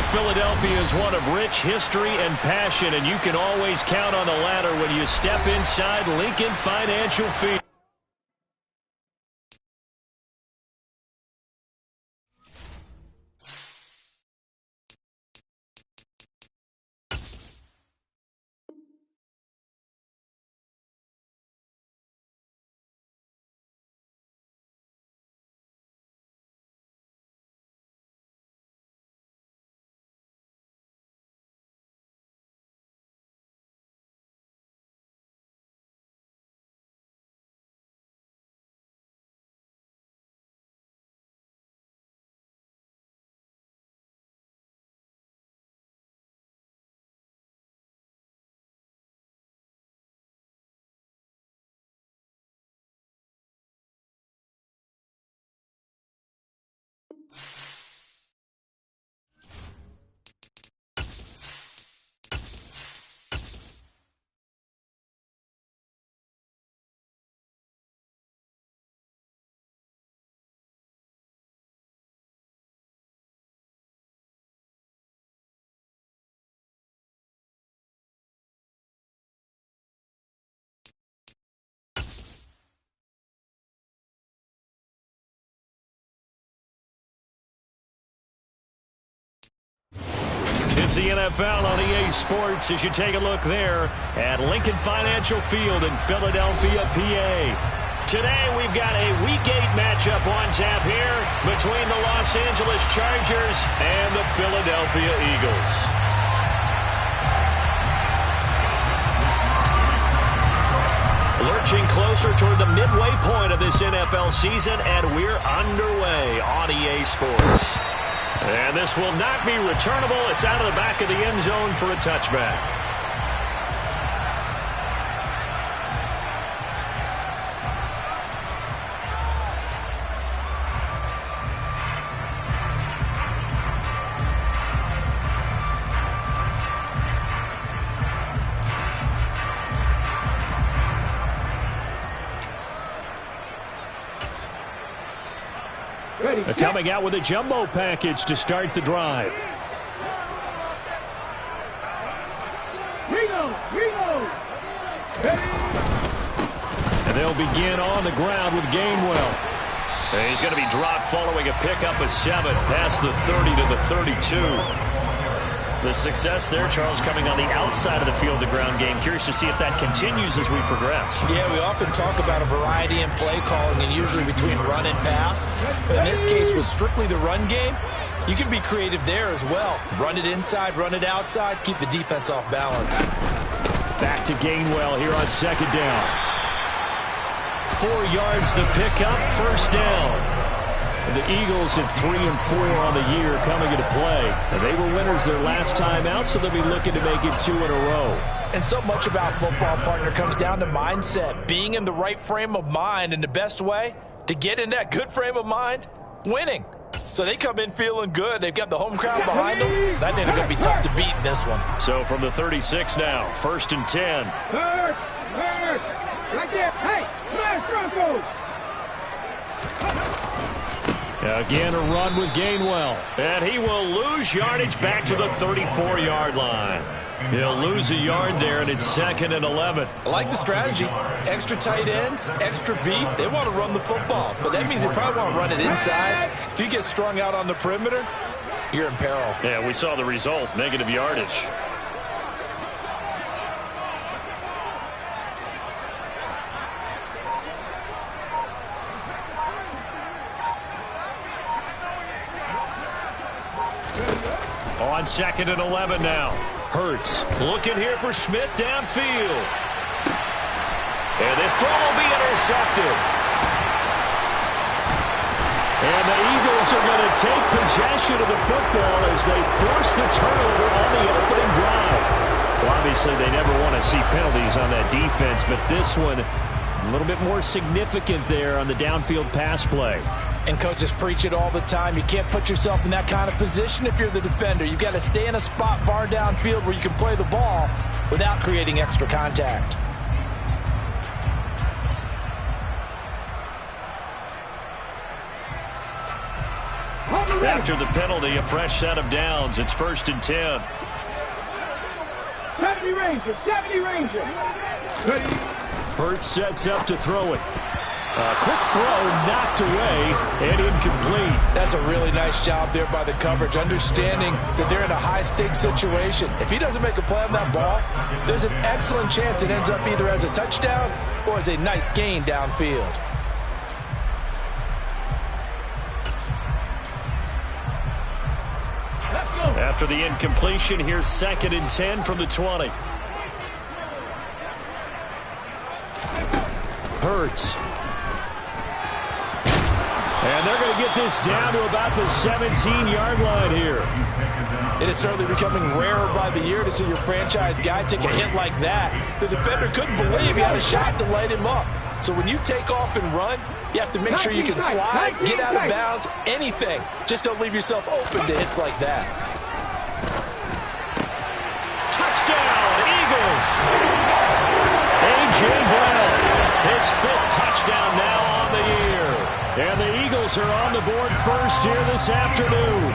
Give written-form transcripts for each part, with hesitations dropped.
of Philadelphia is one of rich history and passion, and you can always count on the latter when you step inside Lincoln Financial Field. It's the NFL on EA Sports as you take a look there at Lincoln Financial Field in Philadelphia, PA. Today we've got a Week 8 matchup on tap here between the Los Angeles Chargers and the Philadelphia Eagles. Lurching closer toward the midway point of this NFL season, and we're underway on EA Sports. And this will not be returnable. It's out of the back of the end zone for a touchback. Coming out with a jumbo package to start the drive. And they'll begin on the ground with Gainwell. And he's going to be dropped following a pickup of 7 past the 30 to the 32. The success there, Charles, coming on the outside of the field, the ground game. Curious to see if that continues as we progress. Yeah, we often talk about a variety in play calling and usually between run and pass. But in this case, with strictly the run game, you can be creative there as well. Run it inside, run it outside, keep the defense off balance. Back to Gainwell here on second down. 4 yards the pickup, first down. The Eagles at 3-4 on the year coming into play. And they were winners their last time out, so they'll be looking to make it 2 in a row. And so much about football, partner, comes down to mindset. Being in the right frame of mind, and the best way to get in that good frame of mind, winning. So they come in feeling good. They've got the home crowd behind them. I think they're going to be tough to beat in this one. So from the 36 now, 1st and 10. Right there. Hey, flash Broncos. Again, a run with Gainwell. And he will lose yardage back to the 34-yard line. He'll lose a yard there, and it's 2nd and 11. I like the strategy. Extra tight ends, extra beef. They want to run the football, but that means they probably want to run it inside. If you get strung out on the perimeter, you're in peril. Yeah, we saw the result, negative yardage. On 2nd and 11 now. Hurts looking here for Smith downfield. And this throw will be intercepted. And the Eagles are going to take possession of the football as they force the turnover on the opening drive. Well, obviously, they never want to see penalties on that defense, but this one a little bit more significant there on the downfield pass play. And coaches preach it all the time. You can't put yourself in that kind of position if you're the defender. You've got to stay in a spot far downfield where you can play the ball without creating extra contact. After the penalty, a fresh set of downs. It's 1st and 10. 70 Ranger, 70 Ranger. Ready. Hurts sets up to throw it. A quick throw knocked away and incomplete. That's a really nice job there by the coverage, understanding that they're in a high-stakes situation. If he doesn't make a play on that ball, there's an excellent chance it ends up either as a touchdown or as a nice gain downfield. After the incompletion, here's 2nd and 10 from the 20. Hurts. And they're going to get this down to about the 17-yard line here. It is certainly becoming rarer by the year to see your franchise guy take a hit like that. The defender couldn't believe he had a shot to light him up. So when you take off and run, you have to make sure you can slide, get out of bounds, anything. Just don't leave yourself open to hits like that. Touchdown, Eagles! A.J. Brown, his 5th touchdown now on the year. And the Eagles are on the board first here this afternoon.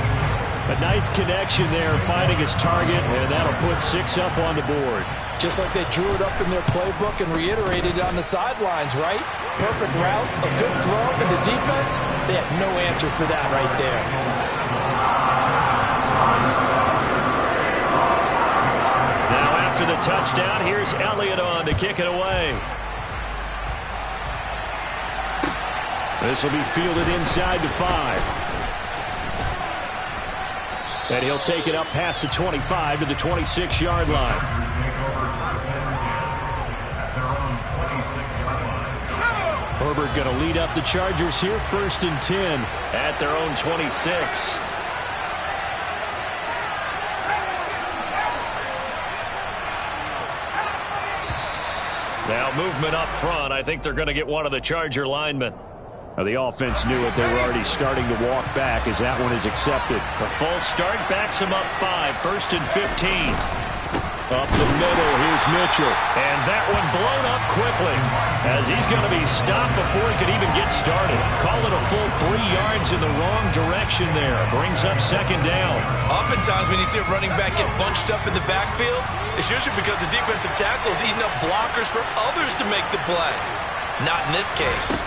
A nice connection there, finding his target, and that'll put 6 up on the board. Just like they drew it up in their playbook and reiterated it on the sidelines, right? Perfect route, a good throw, and the defense, they had no answer for that right there. Now after the touchdown, here's Elliott on to kick it away. This will be fielded inside the 5. And he'll take it up past the 25 to the 26-yard line. Herbert going to lead up the Chargers here, 1st and 10 at their own 26. Now movement up front. I think they're going to get one of the Charger linemen. Now the offense knew it. They were already starting to walk back as that one is accepted. A false start backs them up 5. 1st and 15. Up the middle, here's Mitchell. And that one blown up quickly as he's going to be stopped before he could even get started. Call it a full 3 yards in the wrong direction there. Brings up 2nd down. Oftentimes when you see a running back get bunched up in the backfield, it's usually because the defensive tackle is eating up blockers for others to make the play. Not in this case.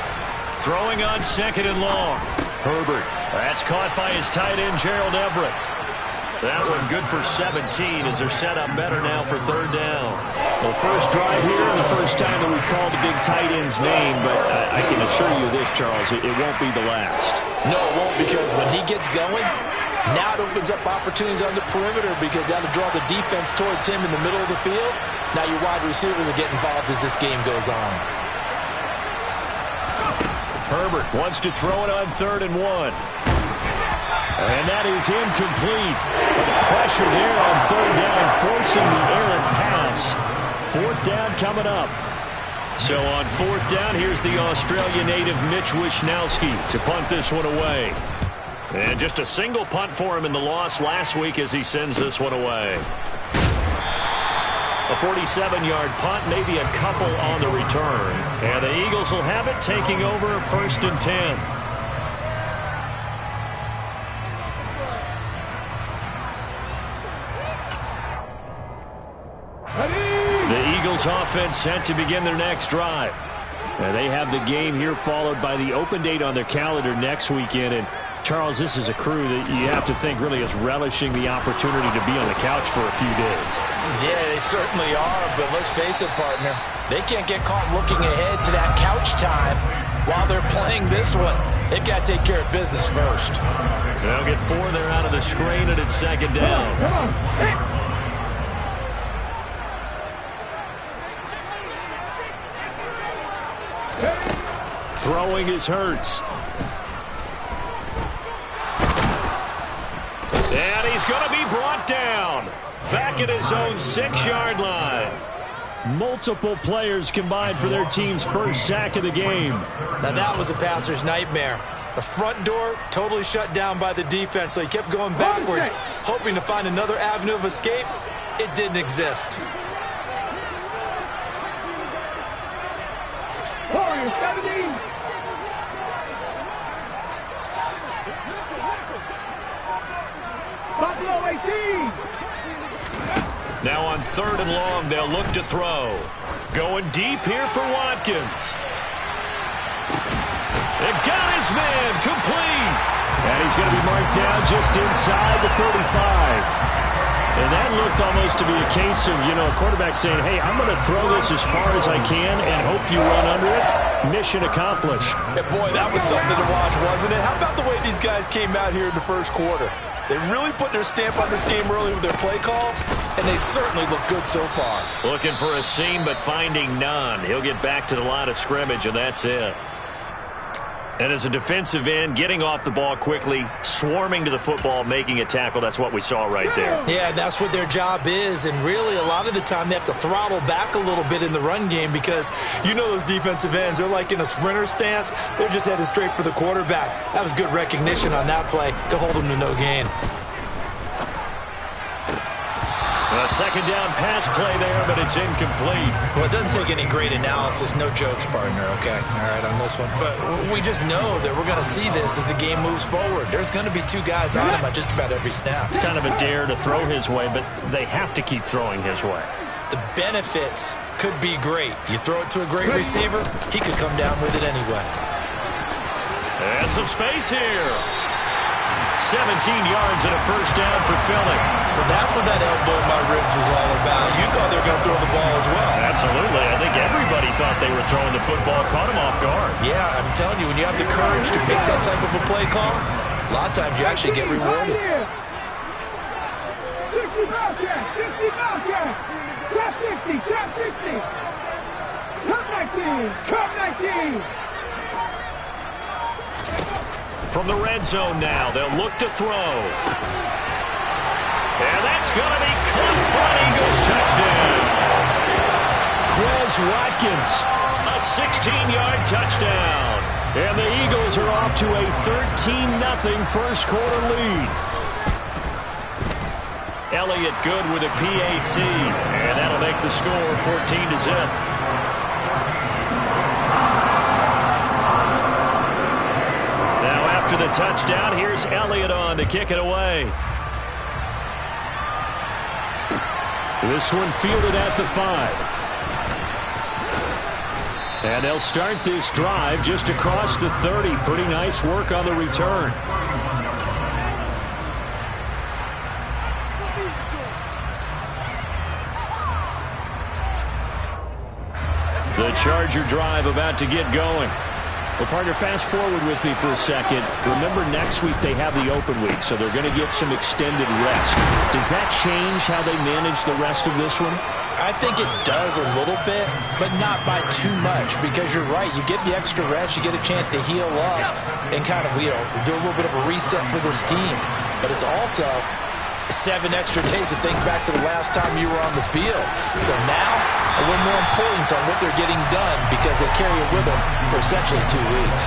Throwing on 2nd and long. Herbert. That's caught by his tight end, Gerald Everett. That one good for 17 as they're set up better now for 3rd down. The first drive here, the first time that we've called a big tight end's name, but I can assure you this, Charles, it won't be the last. No, it won't, because when he gets going, now it opens up opportunities on the perimeter because that'll draw the defense towards him in the middle of the field. Now your wide receivers will get involved as this game goes on. Herbert wants to throw it on 3rd and 1. And that is incomplete. But the pressure there on 3rd down, forcing the errant pass. 4th down coming up. So on 4th down, here's the Australia native Mitch Wishnowski to punt this one away. And just a single punt for him in the loss last week as he sends this one away. A 47-yard punt, maybe a couple on the return. And the Eagles will have it, taking over 1st and 10. The Eagles offense set to begin their next drive. And they have the game here followed by the open date on their calendar next weekend. And Charles, this is a crew that you have to think really is relishing the opportunity to be on the couch for a few days. Yeah, they certainly are, but let's face it, partner. They can't get caught looking ahead to that couch time while they're playing this one. They've got to take care of business first. They'll get 4 there out of the screen, and it's 2nd down. Come on. Hey. Throwing is Hurts. And he's going to be brought down. Back at his own 6-yard line. Multiple players combined for their team's first sack of the game. Now that was a passer's nightmare. The front door totally shut down by the defense, so he kept going backwards, hoping to find another avenue of escape. It didn't exist. 19. Now on 3rd and long, they'll look to throw. Going deep here for Watkins. It got his man complete. And he's going to be marked down just inside the 35. And that looked almost to be a case of, a quarterback saying, hey, I'm going to throw this as far as I can and hope you run under it. Mission accomplished. And boy, that was something to watch, wasn't it? How about the way these guys came out here in the first quarter? They really put their stamp on this game early with their play calls, and they certainly look good so far. Looking for a seam, but finding none. He'll get back to the line of scrimmage, and that's it. And as a defensive end, getting off the ball quickly, swarming to the football, making a tackle, that's what we saw right there. Yeah, that's what their job is, and really a lot of the time they have to throttle back a little bit in the run game because those defensive ends, they're like in a sprinter stance. They're just headed straight for the quarterback. That was good recognition on that play to hold them to no gain. A second down pass play there, but it's incomplete. Well, it doesn't take any great analysis. No jokes, partner, okay? All right, on this one. But we just know that we're going to see this as the game moves forward. There's going to be 2 guys on him on just about every snap. It's kind of a dare to throw his way, but they have to keep throwing his way. The benefits could be great. You throw it to a great receiver, he could come down with it anyway. And some space here. 17 yards and a first down for Philly. So that's what that elbow in my ribs was all about. You thought they were going to throw the ball as well. Absolutely. I think everybody thought they were throwing the football, caught him off guard. Yeah, I'm telling you, when you have the courage to make that type of a play call, a lot of times you actually get rewarded. 60 Bobcat, 60 Bobcat. Top 60, top 60. Top 19, top 19. From the red zone now, they'll look to throw. And that's going to be caught for an Eagles touchdown. Quez Watkins, a 16-yard touchdown. And the Eagles are off to a 13-0 first quarter lead. Elliott good with a PAT, and that'll make the score 14-0. After the touchdown, here's Elliott on to kick it away. This one fielded at the 5. And they'll start this drive just across the 30. Pretty nice work on the return. The Charger drive about to get going. Well, partner, fast forward with me for a second. Remember, next week they have the open week, so they're going to get some extended rest. Does that change how they manage the rest of this one? I think it does a little bit, but not by too much, because you're right. You get the extra rest, you get a chance to heal up and kind of, do a little bit of a reset for this team. But it's also 7 extra days to think back to the last time you were on the field. So now, a little more importance on what they're getting done because they carry it with them for essentially 2 weeks.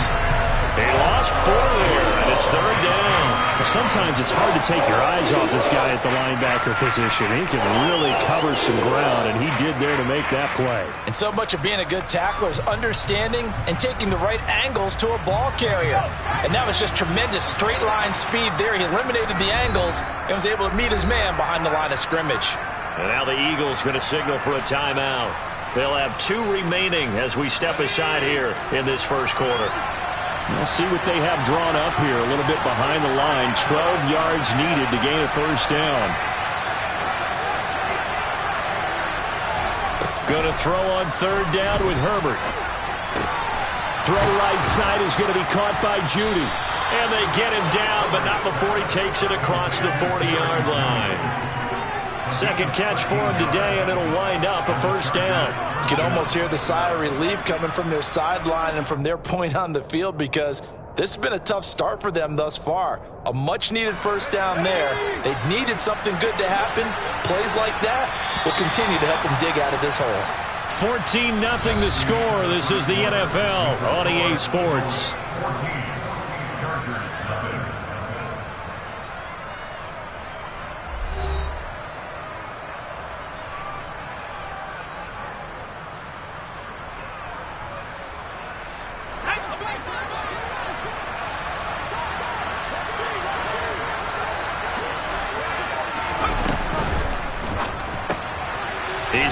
They lost 4 there, and it's 3rd down. Sometimes it's hard to take your eyes off this guy at the linebacker position. He can really cover some ground, and he did there to make that play. And so much of being a good tackler is understanding and taking the right angles to a ball carrier. And that was just tremendous straight line speed there. He eliminated the angles and was able to meet his man behind the line of scrimmage. And now the Eagles going to signal for a timeout. They'll have 2 remaining as we step aside here in this first quarter. We'll see what they have drawn up here. A little bit behind the line. 12 yards needed to gain a first down. Going to throw on 3rd down with Herbert. Throw right side is going to be caught by Judy. And they get him down, but not before he takes it across the 40-yard line. Second catch for him today, and it'll wind up a first down. You can almost hear the sigh of relief coming from their sideline and from their point on the field because this has been a tough start for them thus far. A much-needed first down there. They needed something good to happen. Plays like that will continue to help them dig out of this hole. 14-0 the score. This is the NFL on EA Sports.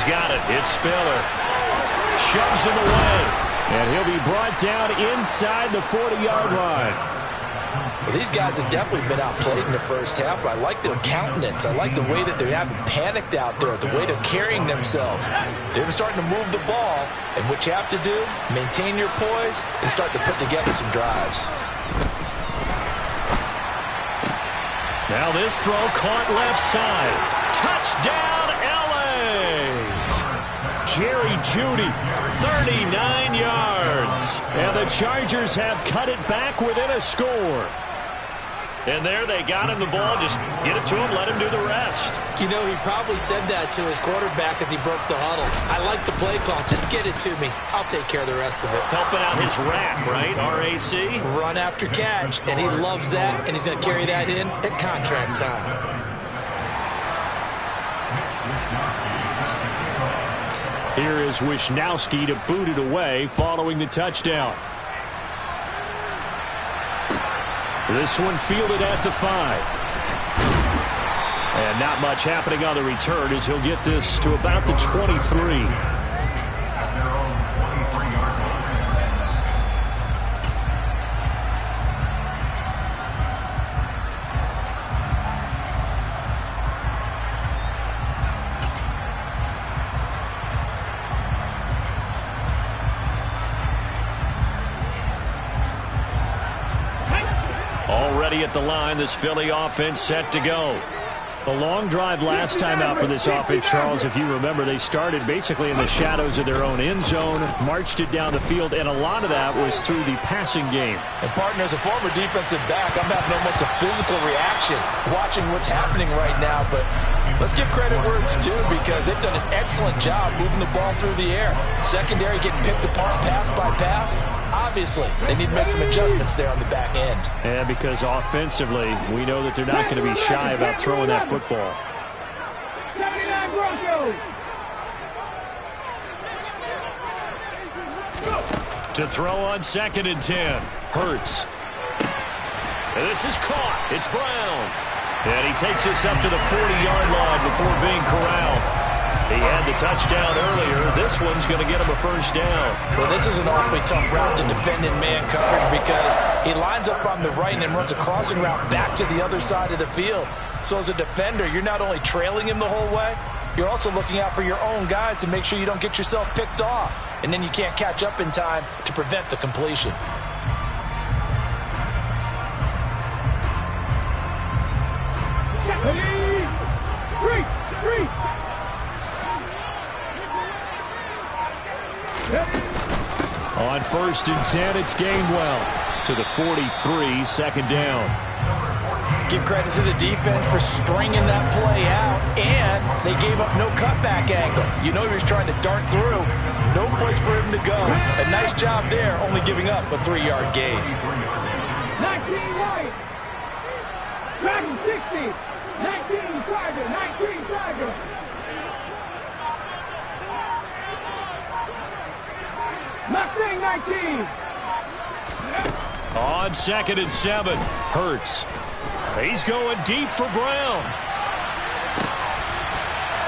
He's got it. It's Spiller. Shoves him away. And he'll be brought down inside the 40-yard line. Well, these guys have definitely been outplayed in the first half, but I like their countenance. I like the way that they haven't panicked out there, the way they're carrying themselves. They've been starting to move the ball, and what you have to do, maintain your poise and start to put together some drives. Now this throw caught left side. Touchdown, L.A. Jerry Jeudy, 39 yards. And the Chargers have cut it back within a score. And there they got him the ball. Just get it to him, let him do the rest. You know, he probably said that to his quarterback as he broke the huddle. I like the play call. Just get it to me. I'll take care of the rest of it. Helping out his rack, right? RAC? Run after catch, and he loves that, and he's going to carry that in at contract time. Here is Wisnowski to boot it away following the touchdown. This one fielded at the 5. And not much happening on the return as he'll get this to about the 23. Already at the line, this Philly offense set to go. A long drive last time out for this offense, Charles. If you remember, they started basically in the shadows of their own end zone, marched it down the field, and a lot of that was through the passing game. And, partner, as a former defensive back, I'm having almost a physical reaction watching what's happening right now. But let's give credit where it's due because they've done an excellent job moving the ball through the air. Secondary getting picked apart pass by pass. Obviously, they need to make some adjustments there on the back end. And because offensively, we know that they're not going to be shy about throwing that football. 79 Broncos. To throw on 2nd and 10. Hurts. And this is caught. It's Brown. And he takes this up to the 40-yard line before being corralled. He had the touchdown earlier. This one's going to get him a first down. Well, this is an awfully tough route to defend in man coverage because he lines up on the right and then runs a crossing route back to the other side of the field. So as a defender, you're not only trailing him the whole way, you're also looking out for your own guys to make sure you don't get yourself picked off. And then you can't catch up in time to prevent the completion. On 1st and 10, it's Gainwell to the 43, 2nd down. Give credit to the defense for stringing that play out, and they gave up no cutback angle. You know he was trying to dart through. No place for him to go. A nice job there, only giving up a 3-yard gain. 19 White. Dragon 60. 19 Tiger. 19 Tiger. Mustang 19. On 2nd and 7, Hurts. He's going deep for Brown.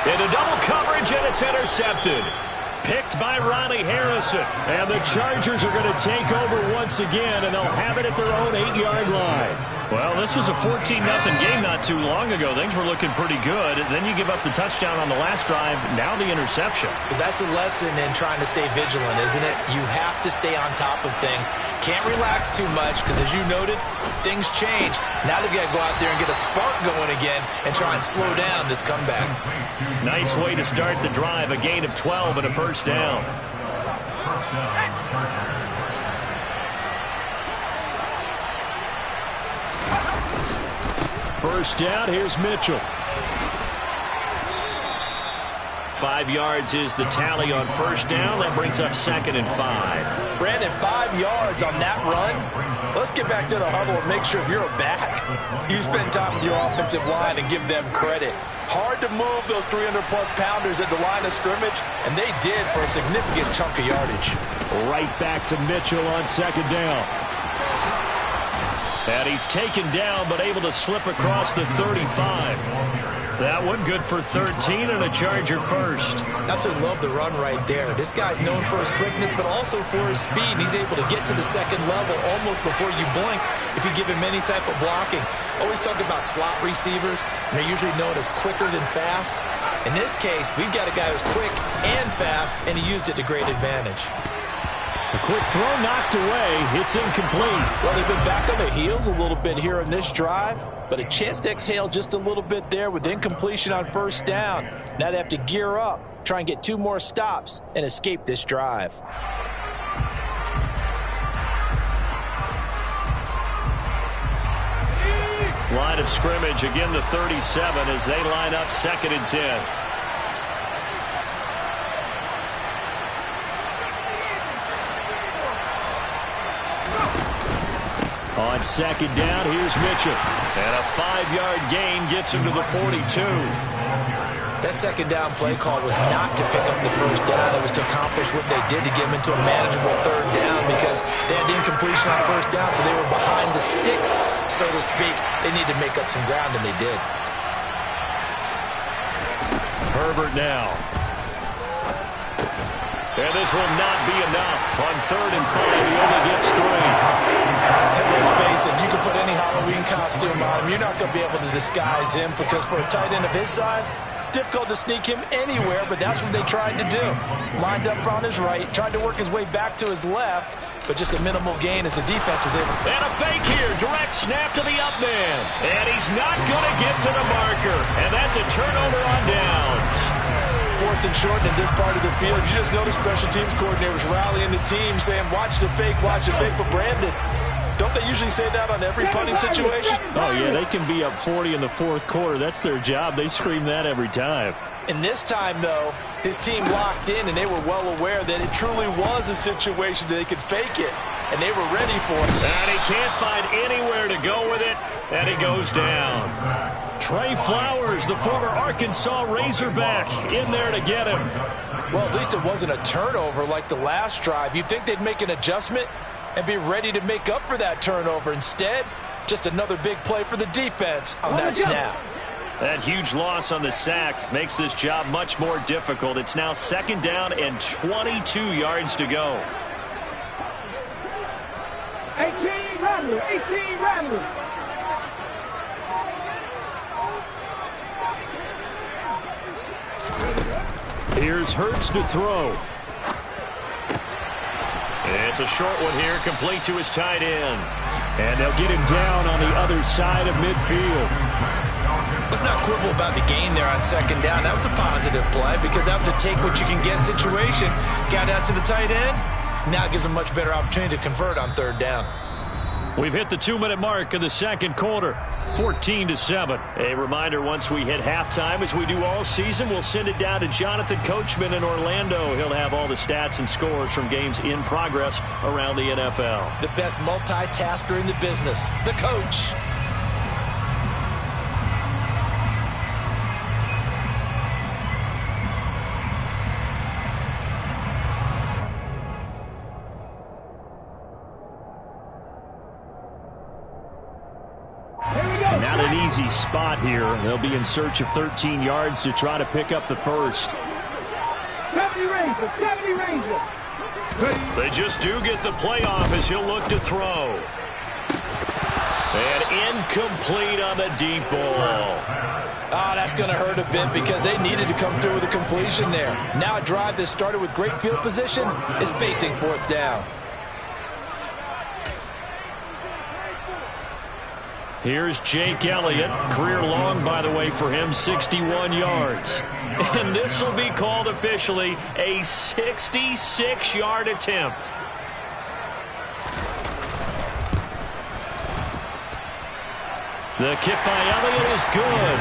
Into double coverage, and it's intercepted. Picked by Ronnie Harrison. And the Chargers are going to take over once again, and they'll have it at their own 8-yard line. Well, this was a 14-0 game not too long ago. Things were looking pretty good. Then you give up the touchdown on the last drive. Now the interception. So that's a lesson in trying to stay vigilant, isn't it? You have to stay on top of things. Can't relax too much because, as you noted, things change. Now they've got to go out there and get a spark going again and try and slow down this comeback. Nice way to start the drive. A gain of 12 and a first down. First down, here's Mitchell. 5 yards is the tally on first down. That brings up 2nd and 5. Brandon, 5 yards on that run. Let's get back to the huddle and make sure if you're a back, you spend time with your offensive line and give them credit. Hard to move those 300-plus pounders at the line of scrimmage, and they did for a significant chunk of yardage. Right back to Mitchell on 2nd down. And he's taken down, but able to slip across the 35. That one good for 13 and a Charger first. Absolutely love the run right there. This guy's known for his quickness, but also for his speed. And he's able to get to the second level almost before you blink if you give him any type of blocking. Always talk about slot receivers, and they're usually known as quicker than fast. In this case, we've got a guy who's quick and fast, and he used it to great advantage. A quick throw knocked away. It's incomplete. Well, they've been back on their heels a little bit here in this drive, but a chance to exhale just a little bit there with incompletion on first down. Now they have to gear up, try and get 2 more stops, and escape this drive. Line of scrimmage, again the 37 as they line up 2nd and 10. On 2nd down, here's Mitchell. And a 5-yard gain gets him to the 42. That 2nd down play call was not to pick up the first down. It was to accomplish what they did to get him into a manageable 3rd down because they had the incompletion on first down, so they were behind the sticks, so to speak. They needed to make up some ground, and they did. Herbert now. And this will not be enough. On 3rd and 5, he only gets 3. And let's face it, you can put any Halloween costume on him. You're not going to be able to disguise him because for a tight end of his size, difficult to sneak him anywhere, but that's what they tried to do. Lined up on his right, tried to work his way back to his left, but just a minimal gain as the defense was able to. And a fake here. Direct snap to the up man. And he's not going to get to the marker. And that's a turnover on downs. 4th and short in this part of the field. You just notice special teams coordinators rallying the team saying, watch the fake for Brandon. Don't they usually say that on every punting situation? Oh, yeah, they can be up 40 in the 4th quarter. That's their job. They scream that every time. And this time, though, his team locked in, and they were well aware that it truly was a situation that they could fake it, and they were ready for it. And he can't find anywhere to go with it, and he goes down. Trey Flowers, the former Arkansas Razorback, in there to get him. Well, at least it wasn't a turnover like the last drive. You'd think they'd make an adjustment and be ready to make up for that turnover. Instead, just another big play for the defense on that snap. That huge loss on the sack makes this job much more difficult. It's now 2nd down and 22 yards to go. 18 Rattlers, 18 Rattlers. Here's Hurts to throw. It's a short one here, complete to his tight end. And they'll get him down on the other side of midfield. Let's not quibble about the gain there on 2nd down. That was a positive play because that was a take-what-you-can-get situation. Got out to the tight end. Now it gives them much better opportunity to convert on 3rd down. We've hit the 2-minute mark of the 2nd quarter, 14-7. A reminder, once we hit halftime, as we do all season, we'll send it down to Jonathan Coachman in Orlando. He'll have all the stats and scores from games in progress around the NFL. The best multitasker in the business, the coach. Not an easy spot here. They'll be in search of 13 yards to try to pick up the first. 70 Rangers, 70 Rangers. They just do get the playoff as he'll look to throw. And incomplete on the deep ball. That's going to hurt a bit because they needed to come through with a completion there. Now a drive that started with great field position is facing 4th down. Here's Jake Elliott. Career long, by the way, for him, 61 yards. And this will be called officially a 66-yard attempt. The kick by Elliott is good.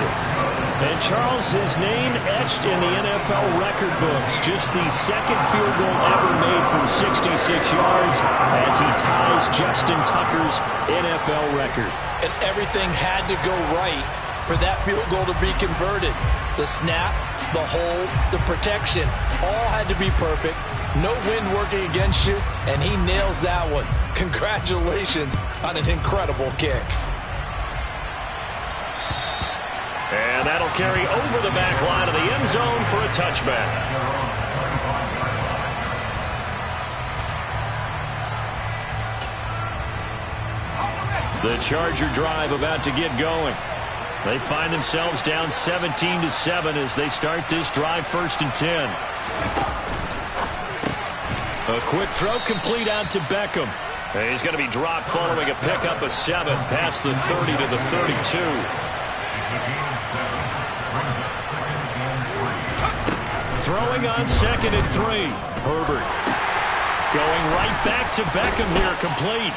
And Charles, his name etched in the NFL record books. Just the 2nd field goal ever made from 66 yards as he ties Justin Tucker's NFL record. And everything had to go right for that field goal to be converted. The snap, the hold, the protection, all had to be perfect. No wind working against you, and he nails that one. Congratulations on an incredible kick. And And that'll carry over the back line of the end zone for a touchback. The Charger drive about to get going. They find themselves down 17-7 as they start this drive 1st and 10. A quick throw complete out to Beckham. He's going to be dropped following a pickup of 7 past the 30 to the 32. Throwing on 2nd and 3. Herbert going right back to Beckham here, complete.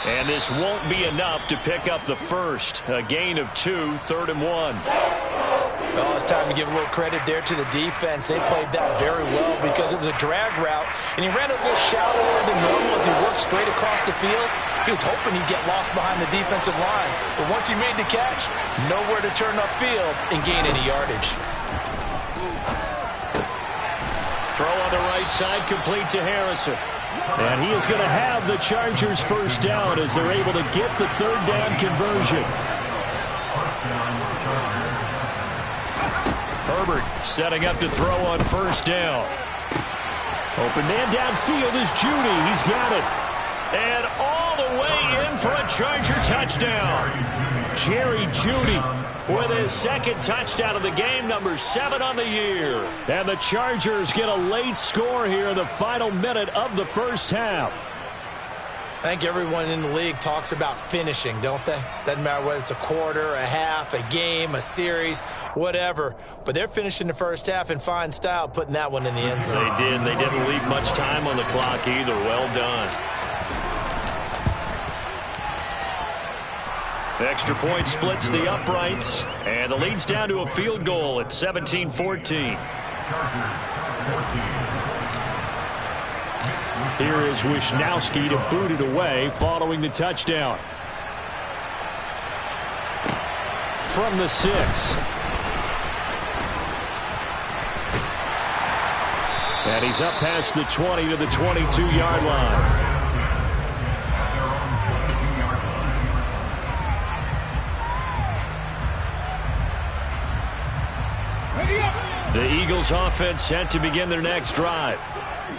And this won't be enough to pick up the first. A gain of 2, 3rd and 1. Well, it's time to give a little credit there to the defense. They played that very well because it was a drag route, and he ran a little shallower than normal as he worked straight across the field. He was hoping he'd get lost behind the defensive line. But once he made the catch, nowhere to turn upfield and gain any yardage. Throw on the right side, complete to Harrison. And he is going to have the Chargers first down as they're able to get the 3rd down conversion. Herbert setting up to throw on 1st down. Open man downfield is Judy. He's got it. And all the way in for a Charger touchdown. Jerry Judy with his 2nd touchdown of the game, number 7 on the year. And the Chargers get a late score here in the final minute of the first half. I think everyone in the league talks about finishing, don't they? Doesn't matter whether it's a quarter, a half, a game, a series, whatever. But they're finishing the first half in fine style, putting that one in the end zone. They did. They didn't leave much time on the clock either. Well done. The extra point splits the uprights, and the lead's down to a field goal at 17-14. Here is Wisnowski to boot it away following the touchdown. From the 6. And he's up past the 20 to the 22-yard line. The Eagles offense set to begin their next drive.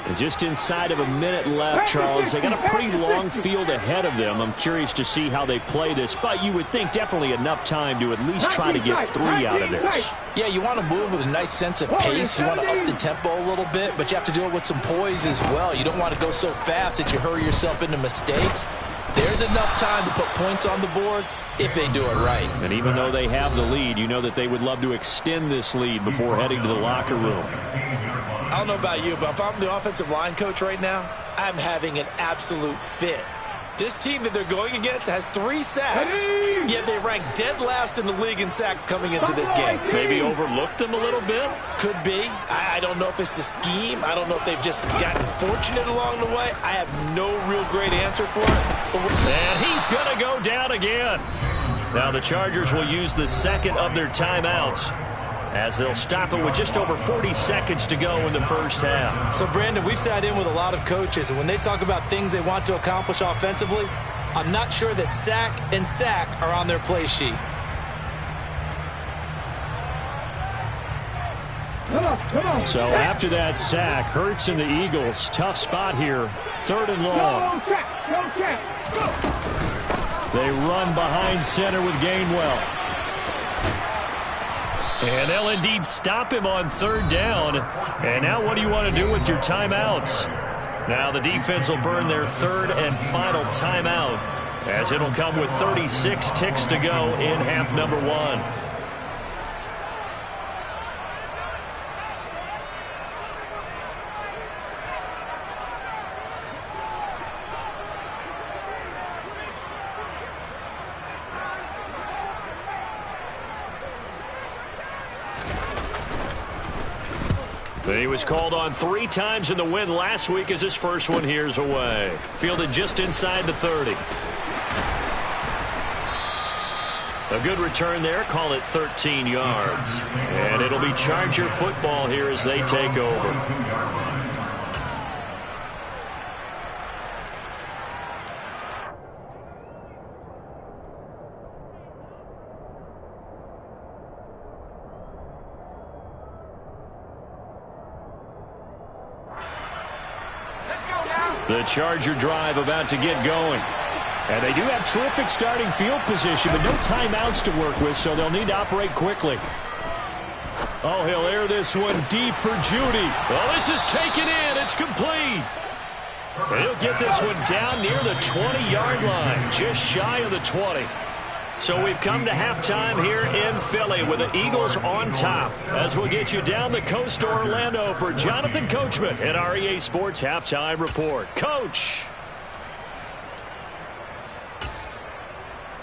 And just inside of a minute left, Charles. They got a pretty long field ahead of them. I'm curious to see how they play this, but you would think definitely enough time to at least try to get 3 out of this. Yeah, you want to move with a nice sense of pace. You want to up the tempo a little bit, but you have to do it with some poise as well. You don't want to go so fast that you hurry yourself into mistakes. There's enough time to put points on the board if they do it right. And even though they have the lead, you know that they would love to extend this lead before heading to the locker room. I don't know about you, but if I'm the offensive line coach right now, I'm having an absolute fit. This team that they're going against has 3 sacks, yet they rank dead last in the league in sacks coming into this game. Maybe overlooked them a little bit? Could be. I don't know if it's the scheme. I don't know if they've just gotten fortunate along the way. I have no real great answer for it. And he's going to go down again. Now the Chargers will use the 2nd of their timeouts as they'll stop it with just over 40 seconds to go in the first half. So, Brandon, we've sat in with a lot of coaches, and when they talk about things they want to accomplish offensively, I'm not sure that sack and sack are on their play sheet. So after that sack, Hurts and the Eagles, tough spot here, 3rd and long. They run behind center with Gainwell. And they'll indeed stop him on 3rd down. And now what do you want to do with your timeouts? Now the defense will burn their 3rd and final timeout as it'll come with 36 ticks to go in half number 1. He was called on 3 times in the win last week as his first one here's away. Fielded just inside the 30. A good return there. Call it 13 yards. And it'll be Charger football here as they take over. The Charger drive about to get going. And they do have terrific starting field position, but no timeouts to work with, so they'll need to operate quickly. Oh, he'll air this one deep for Judy. Oh, this is taken in. It's complete. And he'll get this one down near the 20-yard line, just shy of the 20. So we've come to halftime here in Philly with the Eagles on top. As we'll get you down the coast to Orlando for Jonathan Coachman at our EA Sports Halftime Report. Coach.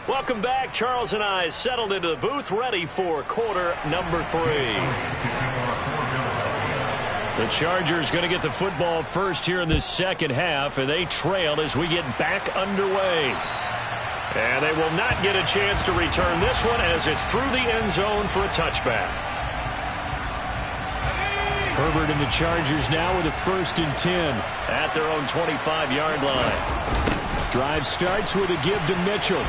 Welcome back. Charles and I settled into the booth ready for quarter number 3. The Chargers going to get the football first here in the second half, and they trail as we get back underway. And they will not get a chance to return this one as it's through the end zone for a touchback. Herbert and the Chargers now with a 1st and 10 at their own 25-yard line. Drive starts with a give to Mitchell.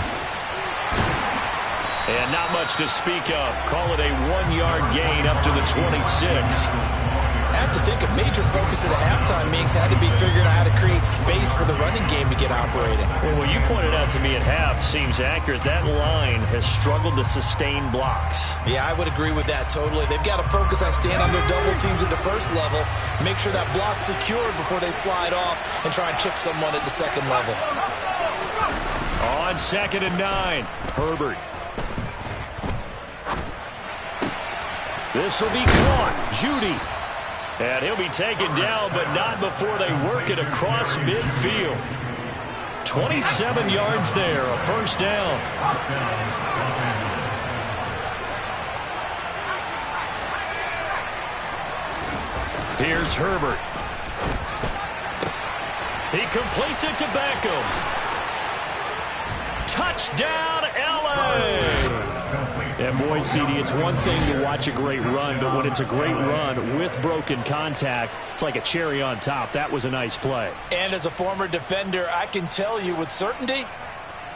And not much to speak of. Call it a 1-yard gain up to the 26. I have to think a major focus at the halftime meetings had to be figuring out how to create space for the running game to get operating. Well, what you pointed out to me at half seems accurate. That line has struggled to sustain blocks. Yeah, I would agree with that totally. They've got to focus on staying on their double teams at the first level, make sure that block's secured before they slide off and try and chip someone at the second level. On 2nd and 9, Herbert. This will be caught. Judy. And he'll be taken down, but not before they work it across midfield. 27 yards there, a 1st down. Here's Herbert. He completes it to Beckham. Touchdown, LA! And boy, CD, it's one thing to watch a great run, but when it's a great run with broken contact, it's like a cherry on top. That was a nice play. And as a former defender, I can tell you with certainty,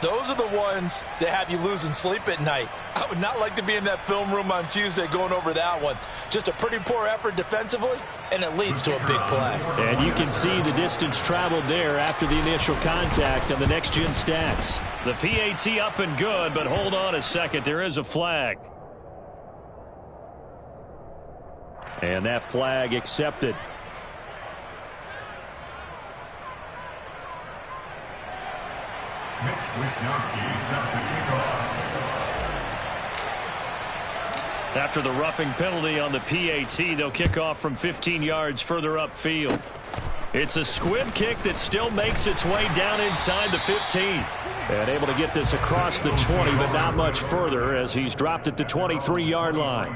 those are the ones that have you losing sleep at night. I would not like to be in that film room on Tuesday going over that one. Just a pretty poor effort defensively, and it leads to a big play. And you can see the distance traveled there after the initial contact on the next-gen stats. The PAT up and good, but hold on a second. There is a flag. And that flag accepted. After the roughing penalty on the PAT, they'll kick off from 15 yards further upfield. It's a squib kick that still makes its way down inside the 15. And able to get this across the 20, but not much further as he's dropped at the 23-yard line.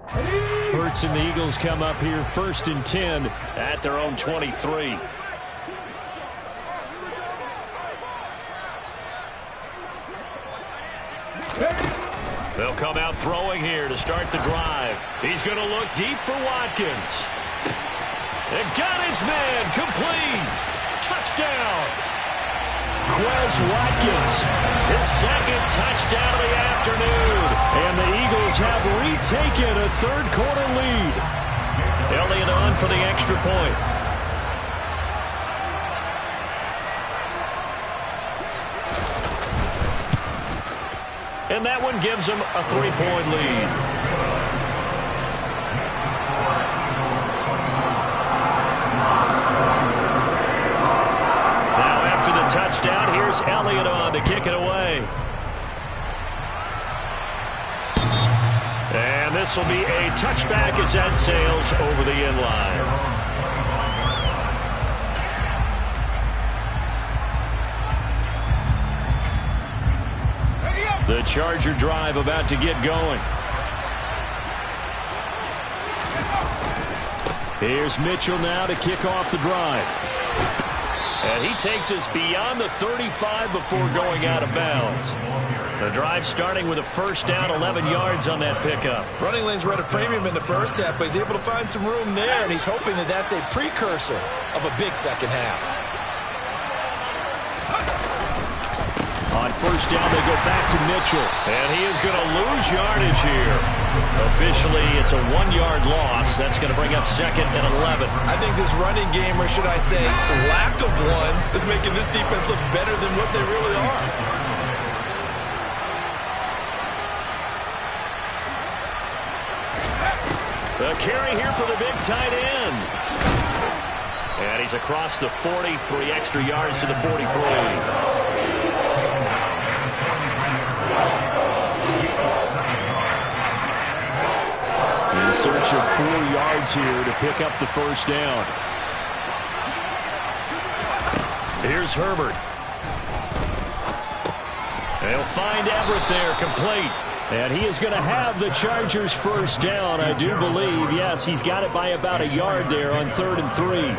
Hurts and the Eagles come up here 1st and 10 at their own 23. They'll come out throwing here to start the drive. He's going to look deep for Watkins. And got his man complete. Touchdown. Quez Watkins, his 2nd touchdown of the afternoon. And the Eagles have retaken a 3rd-quarter lead. Elliott on for the extra point. And that one gives them a 3-point lead. Now after the touchdown, here's Elliott on to kick it away. And this will be a touchback as that sails over the end line. The Charger drive about to get going. Here's Mitchell now to kick off the drive. And he takes us beyond the 35 before going out of bounds. The drive starting with a 1st down, 11 yards on that pickup. Running lanes were at a premium in the first half, but he's able to find some room there, and he's hoping that that's a precursor of a big second half. On 1st down, they go back to Mitchell. And he is going to lose yardage here. Officially, it's a 1-yard loss. That's going to bring up 2nd and 11. I think this running game, or should I say lack of one, is making this defense look better than what they really are. The carry here for the big tight end. And he's across the 40, 3 extra yards to the 43. In search of 4 yards here to pick up the first down. Here's Herbert. They'll find Everett there, complete. And he is going to have the Chargers first down, I do believe. Yes, he's got it by about 1 yard there on 3rd and 3.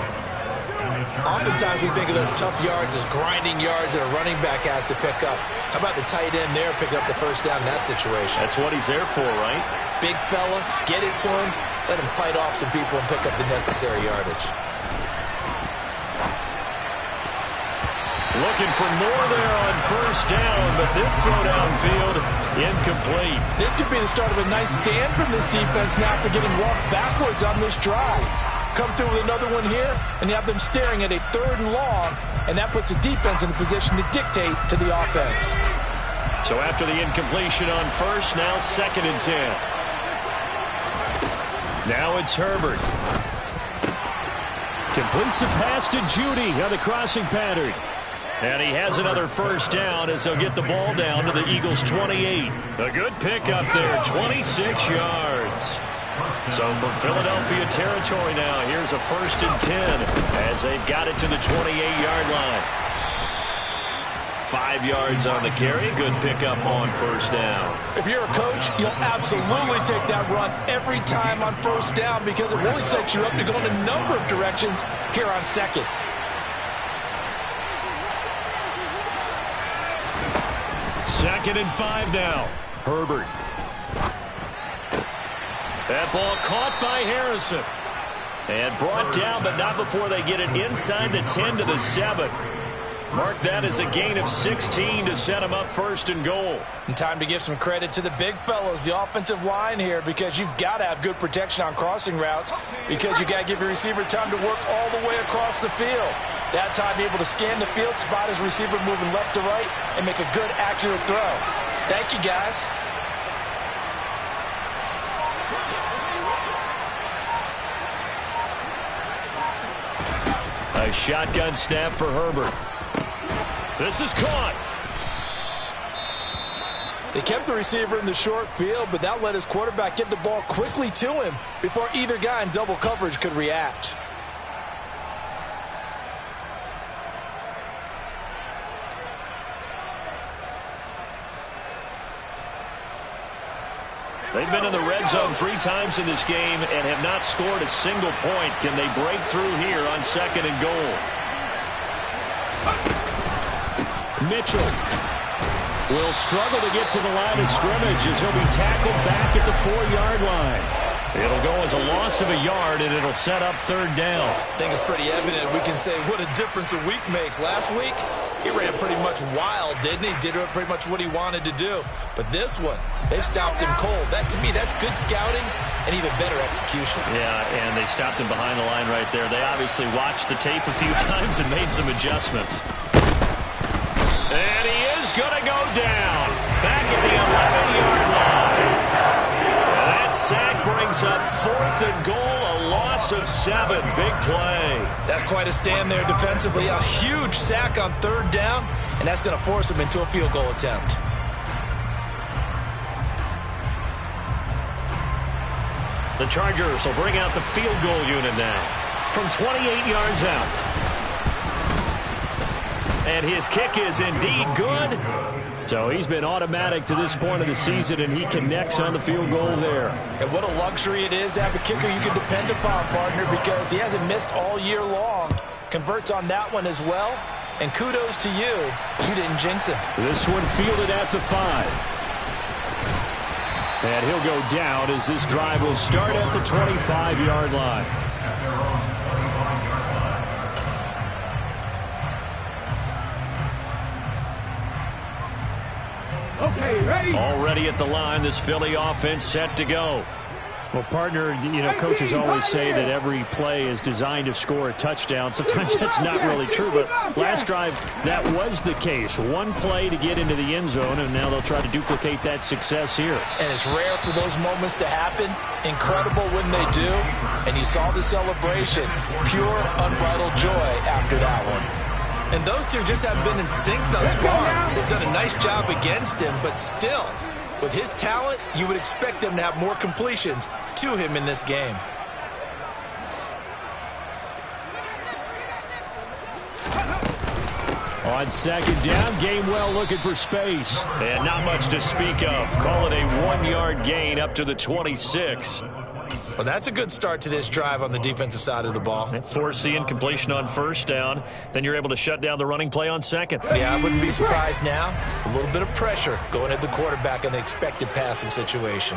Oftentimes we think of those tough yards as grinding yards that a running back has to pick up. How about the tight end there picking up the first down in that situation? That's what he's there for, right? Big fella, get it to him, let him fight off some people and pick up the necessary yardage. Looking for more there on first down, but this throw downfield incomplete. This could be the start of a nice stand from this defense now after getting walked backwards on this drive. Come through with another one here, and you have them staring at a 3rd and long, and that puts the defense in a position to dictate to the offense. So after the incompletion on first, now 2nd and 10. Now it's Herbert. Completes the pass to Judy on the crossing pattern. And he has another first down as they'll get the ball down to the Eagles' 28. A good pickup there, 26 yards. So from Philadelphia territory now, here's a 1st and 10 as they've got it to the 28-yard line. 5 yards on the carry. Good pickup on first down. If you're a coach, you'll absolutely take that run every time on first down because it really sets you up to go in a number of directions here on 2nd. Second and 5 now. Herbert. That ball caught by Harrison. And brought down, but not before they get it inside the 10 to the 7. Mark that as a gain of 16 to set him up 1st and goal. And time to give some credit to the big fellows, the offensive line here, because you've got to have good protection on crossing routes because you got to give your receiver time to work all the way across the field. That time able to scan the field, spot his receiver moving left to right, and make a good, accurate throw. Thank you, guys. A shotgun snap for Herbert. This is caught. They kept the receiver in the short field, but that let his quarterback get the ball quickly to him before either guy in double coverage could react. They've been in the red zone 3 times in this game and have not scored a single point. Can they break through here on 2nd and goal? Mitchell will struggle to get to the line of scrimmage as he'll be tackled back at the 4-yard line. It'll go as a loss of 1 yard, and it'll set up 3rd down. I think it's pretty evident we can say what a difference a week makes. Last week, he ran pretty much wild, didn't he? Did pretty much what he wanted to do. But this one, they stopped him cold. That, to me, that's good scouting and even better execution. Yeah, and they stopped him behind the line right there. They obviously watched the tape a few times and made some adjustments. And he is going to go down back at the 11-yard line. That sack brings up 4th and goal, a loss of 7. Big play. That's quite a stand there defensively. A huge sack on 3rd down, and that's going to force him into a field goal attempt. The Chargers will bring out the field goal unit now from 28 yards out. And his kick is indeed good. So he's been automatic to this point of the season, and he connects on the field goal there. And what a luxury it is to have a kicker you can depend upon, partner, because he hasn't missed all year long. Converts on that one as well. And kudos to you. You didn't jinx him. This one fielded at the 5. And he'll go down as this drive will start at the 25-yard line. Okay, ready? Already at the line, this Philly offense set to go. Well, partner, you know, coaches always say that every play is designed to score a touchdown. Sometimes that's not really true, but last drive, that was the case. One play to get into the end zone, and now they'll try to duplicate that success here. And it's rare for those moments to happen. Incredible when they do. And you saw the celebration. Pure, unbridled joy after that one. And those two just haven't been in sync thus far. They've done a nice job against him, but still, with his talent, you would expect them to have more completions to him in this game. On second down, Gainwell looking for space. And not much to speak of. Call it a 1-yard gain up to the 26. Well, that's a good start to this drive on the defensive side of the ball. Force the incompletion on first down. Then you're able to shut down the running play on second. Yeah, I wouldn't be surprised now. A little bit of pressure going at the quarterback in the expected passing situation.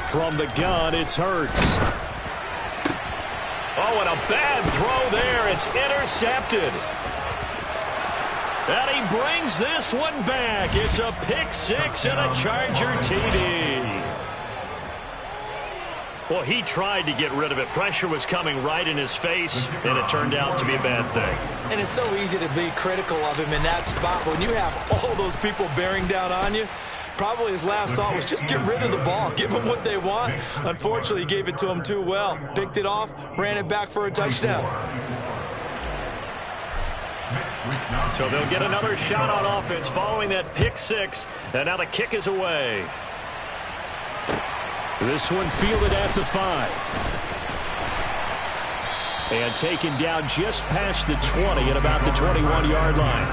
From the gun, it's Hurts. Oh, and a bad throw there. It's intercepted. And he brings this one back. It's a pick six and a Charger TD. Well, he tried to get rid of it. Pressure was coming right in his face, and it turned out to be a bad thing. And it's so easy to be critical of him in that spot. When you have all those people bearing down on you, probably his last thought was just get rid of the ball. Give them what they want. Unfortunately, he gave it to them too well. Picked it off, ran it back for a touchdown. So they'll get another shot on offense following that pick six. And now the kick is away. This one fielded at the 5. And taken down just past the 20 at about the 21-yard line.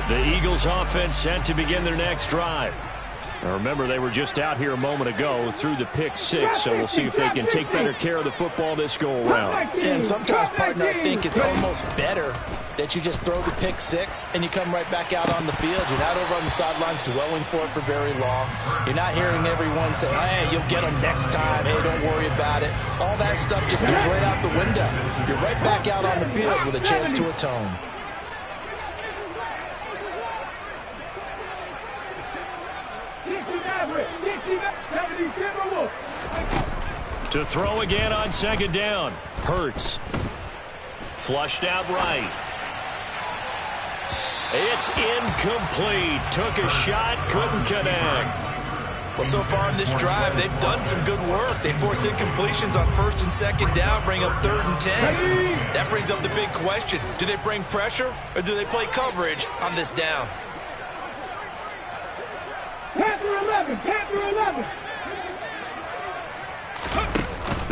The Eagles offense set to begin their next drive. Now remember, they were just out here a moment ago through the pick six, so we'll see if they can take better care of the football this go around. And sometimes, partner, I think it's almost better that you just throw the pick six and you come right back out on the field. You're not over on the sidelines dwelling for it for very long. You're not hearing everyone say, hey, you'll get them next time. Hey, don't worry about it. All that stuff just goes right out the window. You're right back out on the field with a chance to atone. To throw again on second down. Hurts. Flushed out right. It's incomplete. Took a shot, couldn't connect. Well, so far in this drive, they've done some good work. They force incompletions on first and second down, bring up 3rd and 10. That brings up the big question. Do they bring pressure or do they play coverage on this down? Panther 11, Panther 11.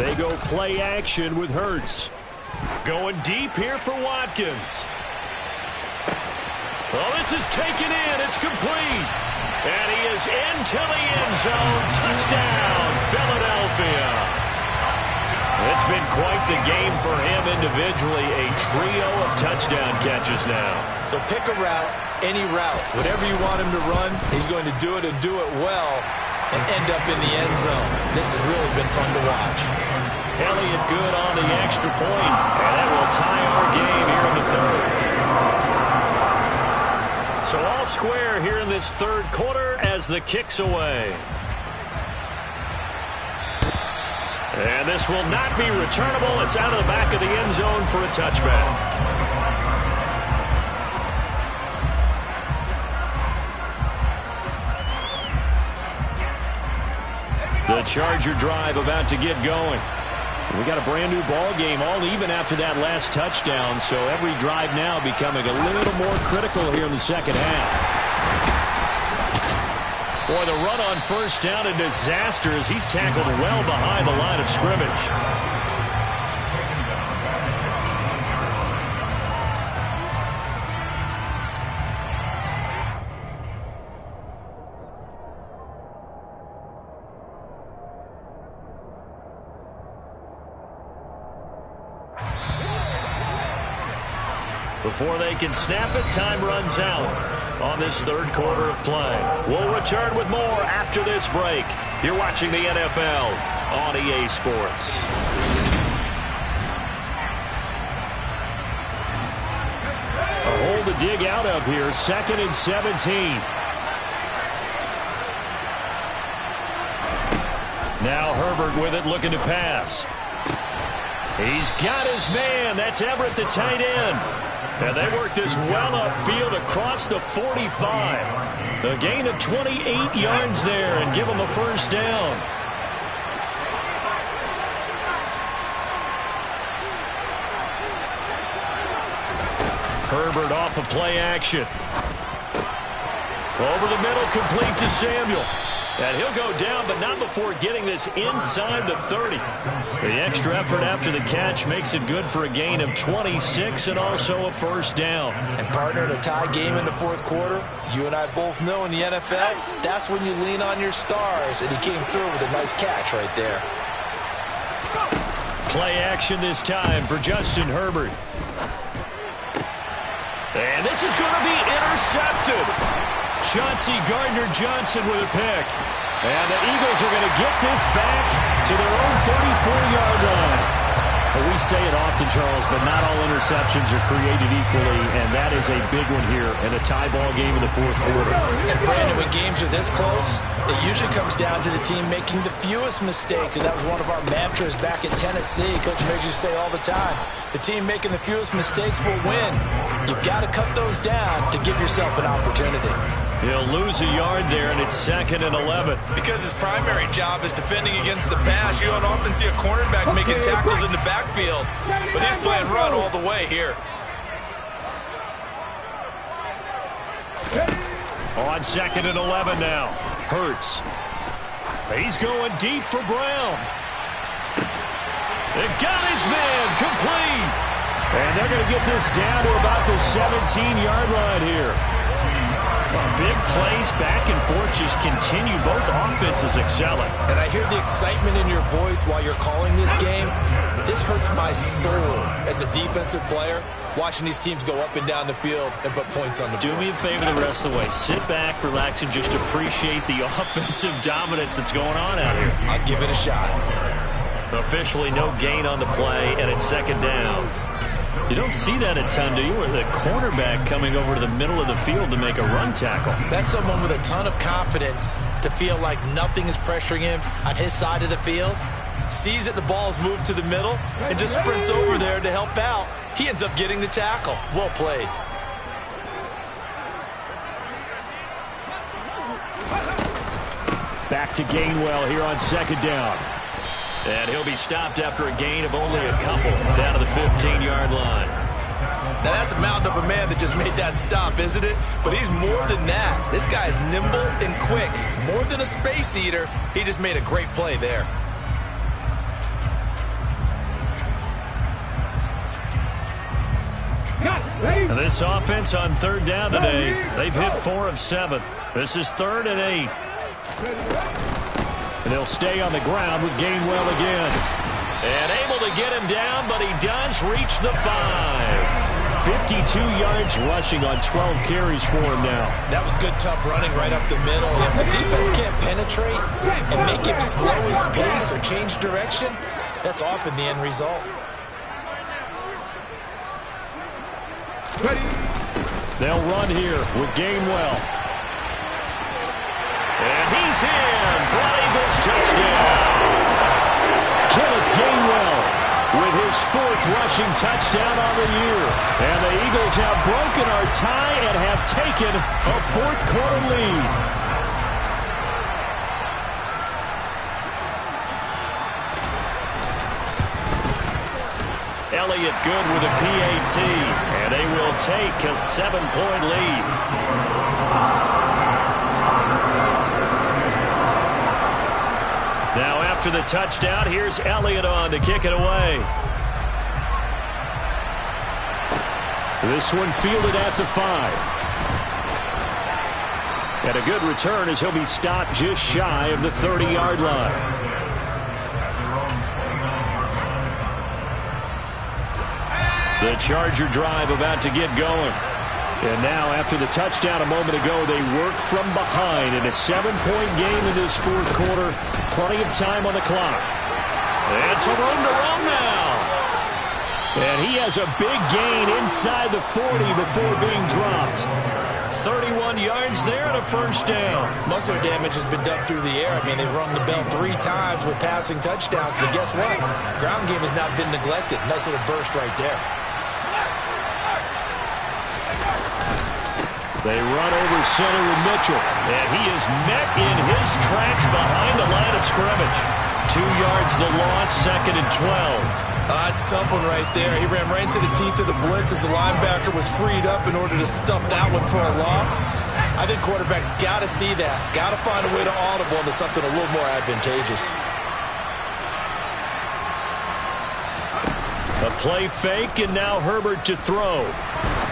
They go play action with Hurts. Going deep here for Watkins. Well, this is taken in. It's complete. And he is into the end zone. Touchdown, Philadelphia. It's been quite the game for him individually. A trio of touchdown catches now. So pick a route, any route. Whatever you want him to run, he's going to do it and do it well and end up in the end zone. This has really been fun to watch. Elliott good on the extra point, and that will tie our game here in the third. So all square here in this third quarter as the kick's away. And this will not be returnable. It's out of the back of the end zone for a touchback. The Charger drive about to get going. We got a brand new ball game, all even after that last touchdown, so every drive now becoming a little more critical here in the second half. Boy, the run on first down, a disaster as he's tackled well behind the line of scrimmage. Before they can snap it, time runs out on this third quarter of play. We'll return with more after this break. You're watching the NFL on EA Sports. A hole to dig out of here. 2nd and 17. Now Herbert with it, looking to pass. He's got his man. That's Everett, the tight end. And they work this well upfield across the 45. A gain of 28 yards there and give them a first down. Herbert off of play action. Over the middle, complete to Samuel. And he'll go down, but not before getting this inside the 30. The extra effort after the catch makes it good for a gain of 26 and also a first down. And partner, in a tie game in the fourth quarter, you and I both know in the NFL, that's when you lean on your stars. And he came through with a nice catch right there. Play action this time for Justin Herbert. And this is going to be intercepted. Chauncey Gardner-Johnson with a pick. And the Eagles are going to get this back to their own 34-yard line. Well, we say it often, Charles, but not all interceptions are created equally, and that is a big one here in a tie ball game in the fourth quarter. And Brandon, when games are this close, it usually comes down to the team making the fewest mistakes, and that was one of our mantras back in Tennessee. Coach made you say all the time, the team making the fewest mistakes will win. You've got to cut those down to give yourself an opportunity. He'll lose a yard there, and it's 2nd and 11. Because his primary job is defending against the pass. You don't often see a cornerback making tackles in the backfield, but he's playing run all the way here. On 2nd and 11 now. Hurts. He's going deep for Brown. They got his man complete. And they're going to get this down to about the 17-yard line here. Big plays back and forth just continue. Both offenses excelling. And I hear the excitement in your voice while you're calling this game. This hurts my soul as a defensive player, watching these teams go up and down the field and put points on the board. Do me a favor the rest of the way. Sit back, relax, and just appreciate the offensive dominance that's going on out here. I'll give it a shot. Officially no gain on the play, and it's 2nd down. You don't see that a ton, do you? Or the cornerback coming over to the middle of the field to make a run tackle. That's someone with a ton of confidence to feel like nothing is pressuring him on his side of the field. Sees that the ball is moved to the middle and just sprints over there to help out. He ends up getting the tackle. Well played. Back to Gainwell here on 2nd down. And he'll be stopped after a gain of only a couple down to the 15-yard line. Now that's a mountain of a man that just made that stop, isn't it? But he's more than that. This guy is nimble and quick. More than a space eater. He just made a great play there. And this offense on 3rd down today, they've hit 4 of 7. This is 3rd and 8. And they'll stay on the ground with Gainwell again. And able to get him down, but he does reach the 5. 52 yards rushing on 12 carries for him now. That was good, tough running right up the middle. And if the defense can't penetrate and make him slow his pace or change direction, that's often the end result. They'll run here with Gainwell. And he's in for an Eagles touchdown. Kenneth Gainwell with his 4th rushing touchdown on the year. And the Eagles have broken our tie and have taken a 4th quarter lead. Elliott good with a PAT. And they will take a 7-point lead. Now after the touchdown, here's Elliott on to kick it away. This one fielded at the 5. And a good return as he'll be stopped just shy of the 30-yard line. The Charger drive about to get going. And now, after the touchdown a moment ago, they work from behind in a 7-point game in this fourth quarter. Plenty of time on the clock. And some room to run now. And he has a big gain inside the 40 before being dropped. 31 yards there and a first down. Most of their damage has been done through the air. I mean, they've rung the bell 3 times with passing touchdowns. But guess what? Ground game has not been neglected. Nice little burst right there. They run over center with Mitchell. And he is met in his tracks behind the line of scrimmage. 2 yards the loss, 2nd and 12. That's a tough one right there. He ran right into the teeth of the blitz as the linebacker was freed up in order to stuff that one for a loss. I think quarterbacks got to see that. Got to find a way to audible into something a little more advantageous. A play fake, and now Herbert to throw.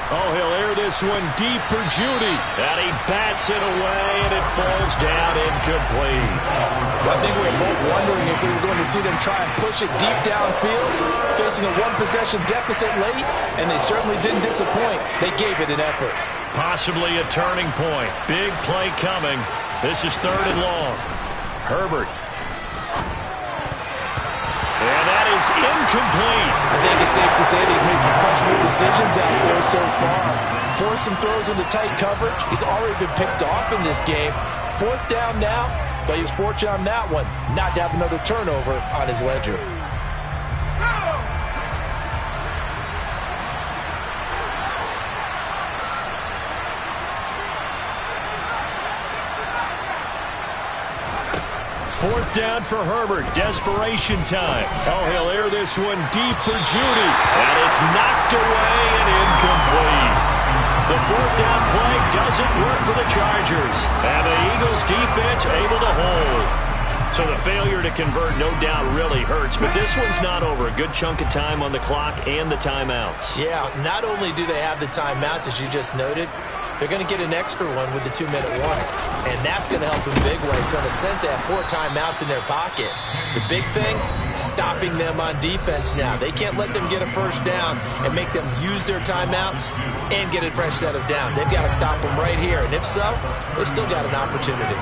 Oh, he'll air this one deep for Judy. And he bats it away, and it falls down incomplete. Well, I think we were both wondering if we were going to see them try and push it deep downfield, facing a one-possession deficit late, and they certainly didn't disappoint. They gave it an effort. Possibly a turning point. Big play coming. This is 3rd and long. Herbert. And that is incomplete. I think it's safe to say that he's made some questionable decisions out there so far. Forced some throws into tight coverage. He's already been picked off in this game. 4th down now, but he was fortunate on that one not to have another turnover on his ledger. Fourth down for Herbert. Desperation time. Oh, he'll air this one deep for Judy. And it's knocked away and incomplete. The 4th down play doesn't work for the Chargers. And the Eagles defense able to hold. So the failure to convert no doubt really hurts. But this one's not over. A good chunk of time on the clock and the timeouts. Yeah, not only do they have the timeouts, as you just noted, they're going to get an extra one with the 2-minute warning. And that's going to help in big ways. So in a sense, they have 4 timeouts in their pocket. The big thing, stopping them on defense now. They can't let them get a first down and make them use their timeouts and get a fresh set of downs. They've got to stop them right here. And if so, they've still got an opportunity.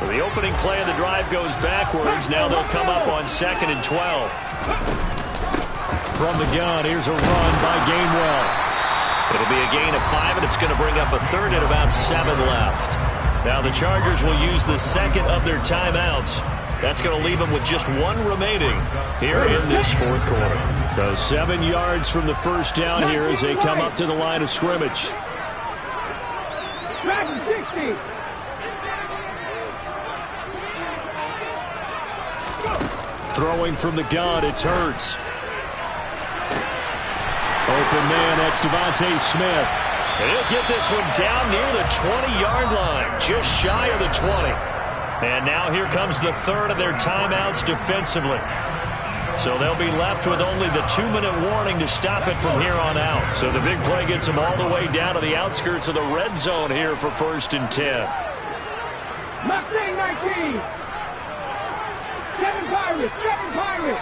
So the opening play of the drive goes backwards. Now they'll come up on 2nd and 12. From the gun, here's a run by Gainwell. It'll be a gain of 5, and it's going to bring up a 3rd and about 7 left. Now the Chargers will use the 2nd of their timeouts. That's going to leave them with just 1 remaining here in this 4th quarter. So 7 yards from the first down here as they come up to the line of scrimmage. 60. Throwing from the gun, it's Hurts. Open man, that's Devontae Smith. And he'll get this one down near the 20-yard line, just shy of the 20. And now here comes the 3rd of their timeouts defensively. So they'll be left with only the 2-minute warning to stop it from here on out. So the big play gets them all the way down to the outskirts of the red zone here for 1st and 10. Mustang 19. 7 Pirates, 7 Pirates.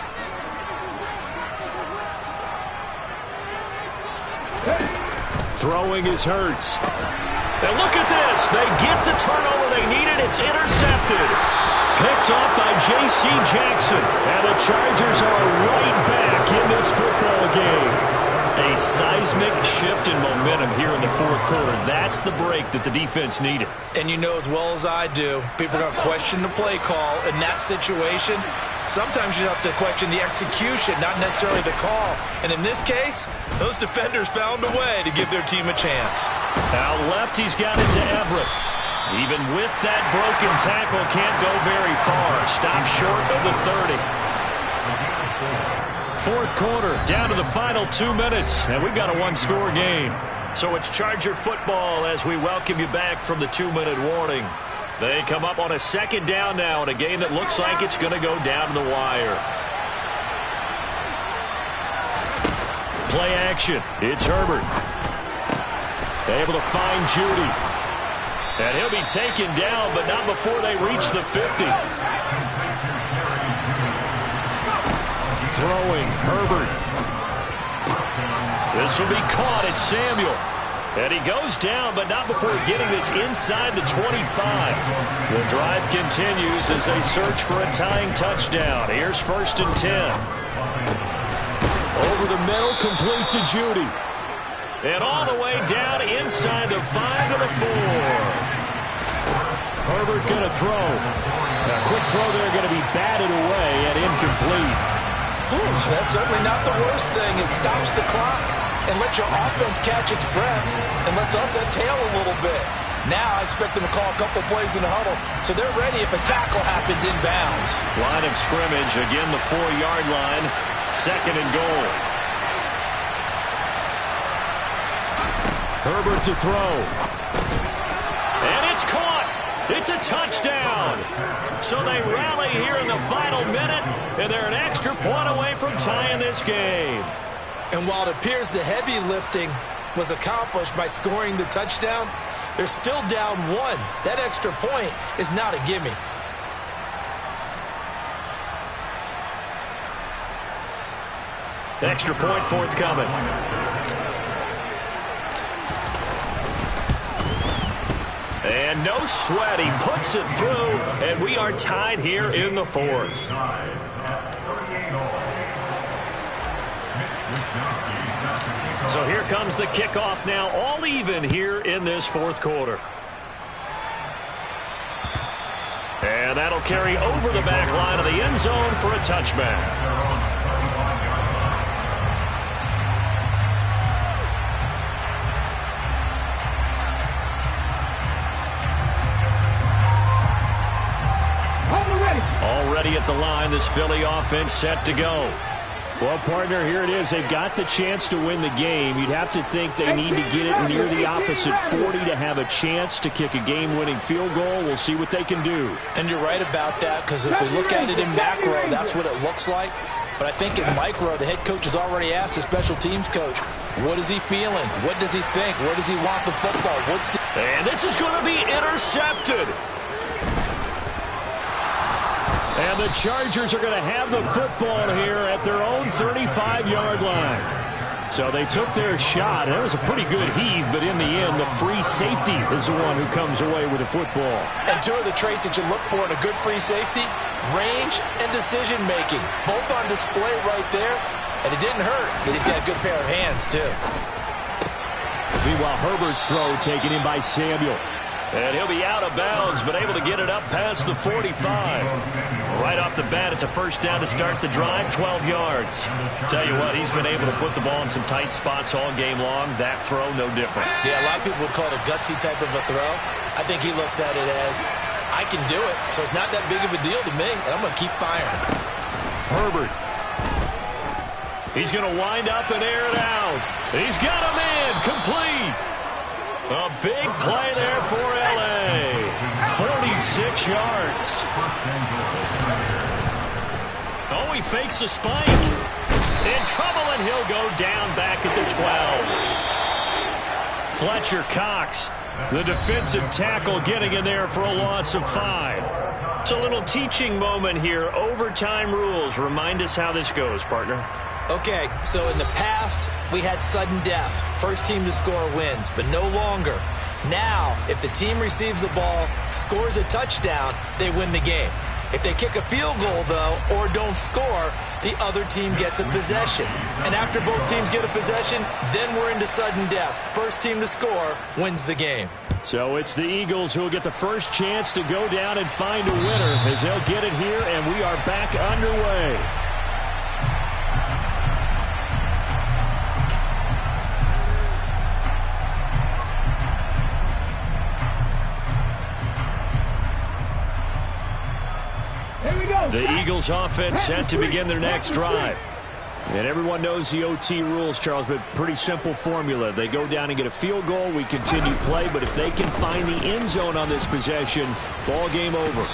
Throwing is Hurts. And look at this. They get the turnover they needed. It's intercepted. Picked off by J.C. Jackson. And the Chargers are right back in this football game. A seismic shift in momentum here in the 4th quarter. That's the break that the defense needed. And you know as well as I do, people are going to question the play call in that situation. Sometimes you have to question the execution, not necessarily the call. And in this case, those defenders found a way to give their team a chance. Out left, he's got it to Everett. Even with that broken tackle, can't go very far. Stop short of the 30. 4th quarter, down to the final 2 minutes, and we've got a 1-score game. So it's Charger football as we welcome you back from the 2-minute warning. They come up on a 2nd down now in a game that looks like it's going to go down to the wire. Play action. It's Herbert. Able to find Judy. And he'll be taken down, but not before they reach the 50. throwing. Herbert. This will be caught. It's Samuel. And he goes down, but not before getting this inside the 25. The drive continues as they search for a tying touchdown. Here's 1st and 10. Over the middle, complete to Judy. And all the way down inside the 5 to the 4. Herbert going to throw. A quick throw there going to be batted away and incomplete. That's certainly not the worst thing. It stops the clock and lets your offense catch its breath and lets us exhale a little bit. Now I expect them to call a couple plays in the huddle so they're ready if a tackle happens inbounds. Line of scrimmage, again the 4-yard line, 2nd and goal. Herbert to throw. And it's caught. It's a touchdown. So they rally here in the final minute, and they're an extra point away from tying this game. And while it appears the heavy lifting was accomplished by scoring the touchdown, they're still down 1. That extra point is not a gimme. Extra point forthcoming. And no sweat. He puts it through, and we are tied here in the 4th. So here comes the kickoff now, all even here in this 4th quarter. And that'll carry over the back line of the end zone for a touchback. Already at the line, this Philly offense set to go. Well, partner, here it is. They've got the chance to win the game. You'd have to think they need to get it near the opposite 40 to have a chance to kick a game-winning field goal. We'll see what they can do. And you're right about that, because if we look at it in macro, that's what it looks like. But I think in micro, the head coach has already asked the special teams coach, what is he feeling? What does he think? Where does he want the football? And this is going to be intercepted. And the Chargers are going to have the football here at their own 35-yard line. So they took their shot. That was a pretty good heave, but in the end, the free safety is the one who comes away with the football. And 2 of the traits that you look for in a good free safety, range and decision-making. Both on display right there, and it didn't hurt that he's got a good pair of hands, too. Meanwhile, Herbert's throw taken in by Samuel. And he'll be out of bounds, but able to get it up past the 45. Right off the bat, it's a first down to start the drive, 12 yards. Tell you what, he's been able to put the ball in some tight spots all game long. That throw, no different. Yeah, a lot of people would call it a gutsy type of a throw. I think he looks at it as, I can do it, so it's not that big of a deal to me, and I'm going to keep firing. Herbert. He's going to wind up and air it out. He's got him in, complete. A big play there for L.A. 46 yards. Oh, he fakes a spike. In trouble, and he'll go down back at the 12. Fletcher Cox, the defensive tackle, getting in there for a loss of 5. It's a little teaching moment here. Overtime rules. Remind us how this goes, partner. Okay, so in the past, we had sudden death. First team to score wins, but no longer. Now, if the team receives the ball, scores a touchdown, they win the game. If they kick a field goal, though, or don't score, the other team gets a possession. And after both teams get a possession, then we're into sudden death. First team to score wins the game. So it's the Eagles who will get the first chance to go down and find a winner as they'll get it here, and we are back underway. The Eagles offense set to begin their next drive. And everyone knows the OT rules, Charles, but pretty simple formula. They go down and get a field goal, we continue play, but if they can find the end zone on this possession, ball game over.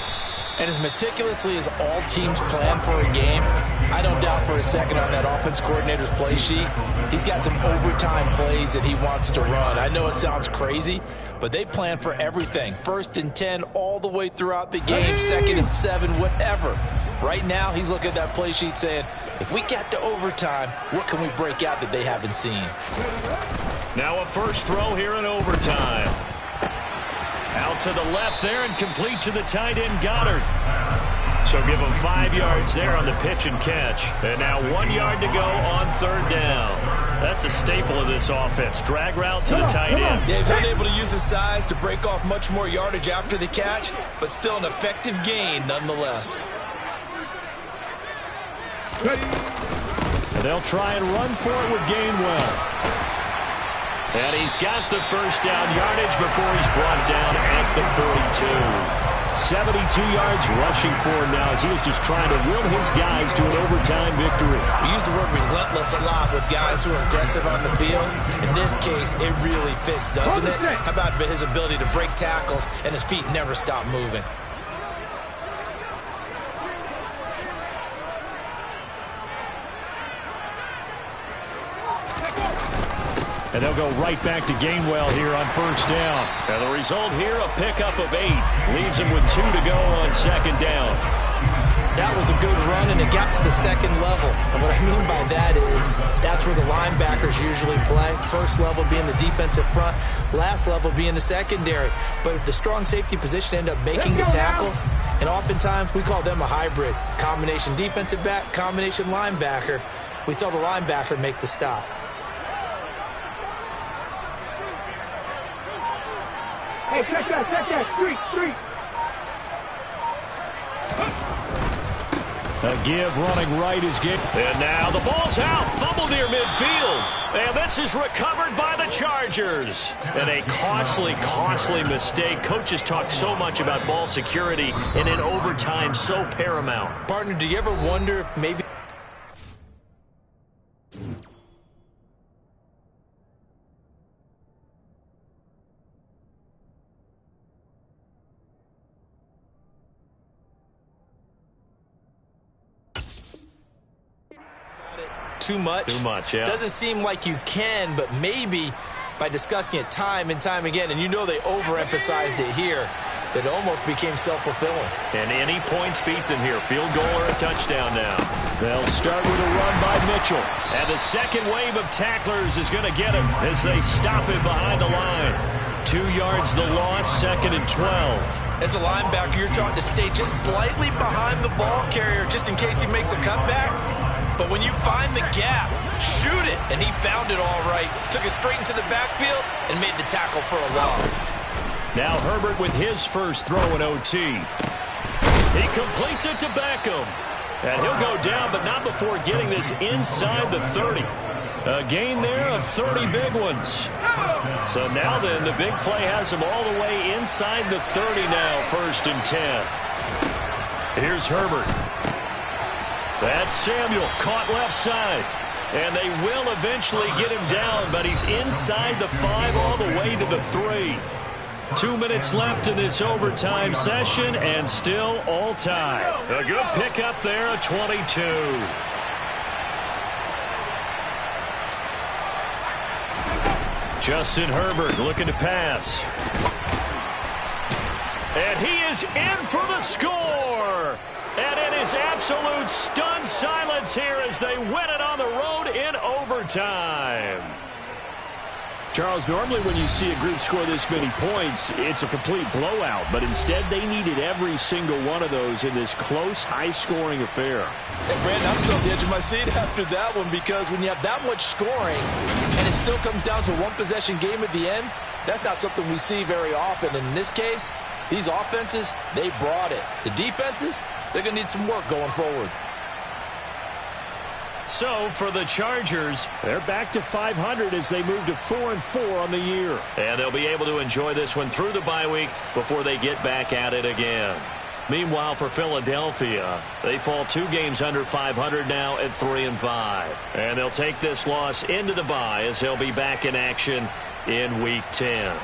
And as meticulously as all teams plan for a game, I don't doubt for a second on that offense coordinator's play sheet, he's got some overtime plays that he wants to run. I know it sounds crazy, but they plan for everything. 1st and 10 all the way throughout the game, 2nd and 7, whatever. Right now, he's looking at that play sheet saying, If we get to overtime, what can we break out that they haven't seen? Now a first throw here in overtime. Out to the left there and complete to the tight end Goddard. So give him 5 yards there on the pitch and catch. And now 1 yard to go on third down. That's a staple of this offense. Drag route to the tight end. Yeah, he's unable to use his size to break off much more yardage after the catch, but still an effective gain nonetheless. And they'll try and run for it with Gainwell. And he's got the first down yardage before he's brought down at the 42. 72 yards rushing for him now as he was just trying to will his guys to an overtime victory. We use the word relentless a lot with guys who are aggressive on the field. In this case, it really fits, doesn't it? How about his ability to break tackles and his feet never stop moving? And they'll go right back to Gainwell here on first down. And the result here, a pickup of 8. Leaves him with 2 to go on second down. That was a good run, and it got to the second level. And what I mean by that is that's where the linebackers usually play. First level being the defensive front, last level being the secondary. But the strong safety position ended up making the tackle, and oftentimes we call them a hybrid. Combination defensive back, combination linebacker. We saw the linebacker make the stop. Hey, check that, street. A give running right is good. And now the ball's out, fumbled near midfield. And this is recovered by the Chargers. And a costly mistake. Coaches talk so much about ball security, and in overtime, so paramount. Partner, do you ever wonder if maybe too much? Too much, yeah. Doesn't seem like you can, but maybe by discussing it time and time again, and you know they overemphasized it here, that it almost became self-fulfilling. And any points beat them here. Field goal or a touchdown now. They'll start with a run by Mitchell. And the second wave of tacklers is going to get him as they stop him behind the line. 2 yards the loss, 2nd and 12. As a linebacker, you're taught to stay just slightly behind the ball carrier just in case he makes a cutback. But when you find the gap, shoot it. And he found it all right. Took it straight into the backfield and made the tackle for a loss. Now Herbert with his first throw in OT. He completes it to Beckham. And he'll go down, but not before getting this inside the 30. A gain there of 30 big ones. So now then, the big play has him all the way inside the 30 now, 1st and 10. Here's Herbert. That's Samuel, caught left side. And they will eventually get him down, but he's inside the 5 all the way to the 3. 2 minutes left in this overtime session, and still all tied. A good pickup there, a 22. Justin Herbert looking to pass. And he is in for the score. And it is absolute stunned silence here as they win it on the road in overtime. Charles, normally when you see a group score this many points, it's a complete blowout. But instead, they needed every single one of those in this close, high-scoring affair. And Brandon, I'm still on the edge of my seat after that one, because when you have that much scoring and it still comes down to a one-possession game at the end, that's not something we see very often. And in this case, these offenses, they brought it. The defenses, they're going to need some work going forward. So for the Chargers, they're back to 500 as they move to 4-4 on the year. And they'll be able to enjoy this one through the bye week before they get back at it again. Meanwhile, for Philadelphia, they fall 2 games under 500 now at 3-5. And they'll take this loss into the bye as they'll be back in action in Week 10.